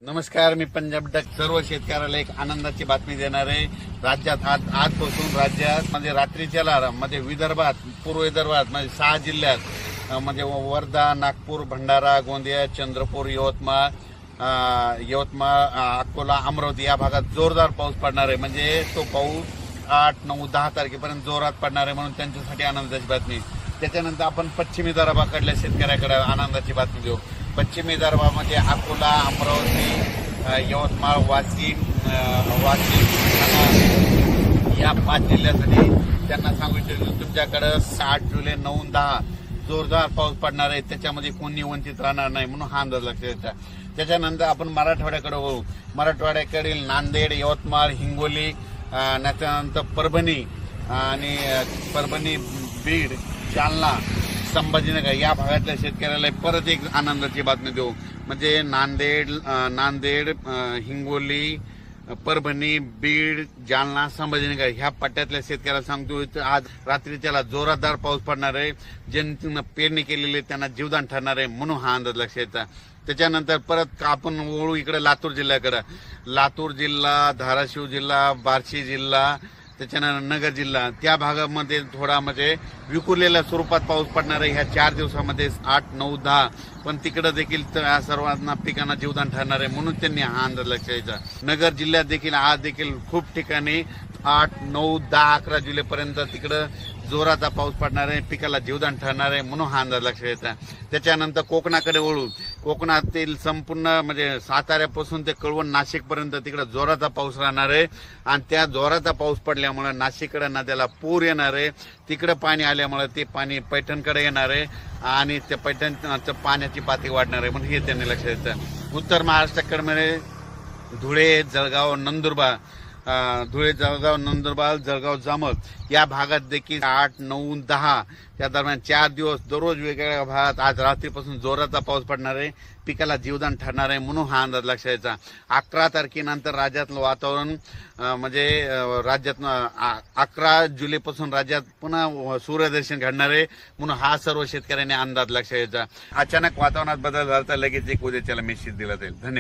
नमस्कार, मी पंजाब डक सर्व शेतकऱ्याला एक आनंदाची बातमी देणार आहे। राज्यात आजपासून राज्यात म्हणजे रात्रीच्या मध्ये विदर्भात, पूर्व विदर्भात म्हणजे 6 जिल्ह्यात म्हणजे वर्धा, नागपूर, भंडारा, गोंदिया, चंद्रपूर, यवतमाळ, अकोला, अमरावती या भागात जोरदार पाऊस पडणार आहे। म्हणजे तो पाऊस 8, 9, 10 तारखेपर्यंत जोरात पडणार आहे, म्हणून त्यांच्यासाठी आनंदाची बातमी। त्याच्यानंतर आपण पश्चिमी विदर्भाकडल्या शेतकऱ्याकडे आनंदाची बातमी देऊ। पश्चिमी विदर्भामध्ये अकोला, अमरावती, यवतमाळ, वाशिम या 5 जिल्ह्यासाठी त्यांना सांगू इच्छितो तुमच्याकडे 8 जुलै, 9, 10 जोरदार पाऊस पडणार आहे। त्याच्यामध्ये कोणी वंचित राहणार नाही, म्हणून हा अंदाज लक्षात घ्यायचा। त्याच्यानंतर आपण मराठवाड्याकडे वळू। मराठवाड्याकडील नांदेड, यवतमाळ, हिंगोली, त्याच्यानंतर परभणी, बीड, जालना, संभाजीनगर या भागातल्या शेतकऱ्याला परत एक आनंदाची बातमी देऊ। म्हणजे नांदेड, हिंगोली, परभणी, बीड, जालना, संभाजीनगर ह्या पट्ट्यातल्या शेतकऱ्याला सांगतो आज रात्रीच्याला जोरदार पाऊस पडणार आहे। ज्यांनी पेरणी केलेली त्यांना जीवदान ठरणार आहे, म्हणून हा अंदाज लक्षात घ्यायचा। त्याच्यानंतर परत आपण वळू इकडे लातूर जिल्ह्याकडे। लातूर जिल्हा, धाराशिव जिल्हा, बार्शी जिल्हा, त्याच्यानंतर नगर जिल्हा त्या भागामध्ये थोडा म्हणजे विखुरलेल्या स्वरूपात पाऊस पडणार आहे ह्या 4 दिवसामध्ये 8, 9, 10। पण तिकडे देखील सर्वांना पिकांना जीवदान ठरणार आहे, म्हणून त्यांनी हा अंदाज लक्षात घ्यायचा। नगर जिल्ह्यात देखील आज देखील खूप ठिकाणी 8, 9, 10, 11 जुलैपर्यंत तिकडे जोराचा पाऊस पडणार आहे, पिकाला जीवदान ठरणार आहे, म्हणून हा अंदाज लक्षात घ्यायचा। त्याच्यानंतर कोकणाकडे वळू। कोकणातील संपूर्ण म्हणजे साताऱ्यापासून ते कळवण, नाशिकपर्यंत तिकडे जोराचा पाऊस राहणार आहे। आणि त्या जोराचा पाऊस पडल्यामुळे नाशिककडे नद्याला पूर येणार आहे। तिकडे पाणी आल्यामुळे ते पाणी पैठणकडे येणार आहे आणि त्या पैठणच्या पाण्याची पातळी वाढणार आहे, म्हणून हे त्यांनी लक्षात घ्यायचं। उत्तर महाराष्ट्राकडे म्हणजे धुळे, जळगाव, नंदुरबार, जळगाव, जामोद या भागात देखील 8, 9, 10 या दरम्यान 4 दिवस दररोज वेगवेगळ्या भागात आज रात्रीपासून जोराचा पाऊस पडणार आहे, पिकाला जीवदान ठरणार आहे, म्हणून हा अंदाज लक्षात घ्यायचा। 11 तारखेनंतर राज्यातलं वातावरण म्हणजे राज्यात 11 जुलैपासून राज्यात पुन्हा सूर्यदर्शन घडणार आहे, म्हणून हा सर्व शेतकऱ्यांनी अंदाज लक्षात घ्यायचा। अचानक वातावरणात बदल झाला तर लगेच एक उद्याच्याला मेसेज दिला जाईल। धन्यवाद।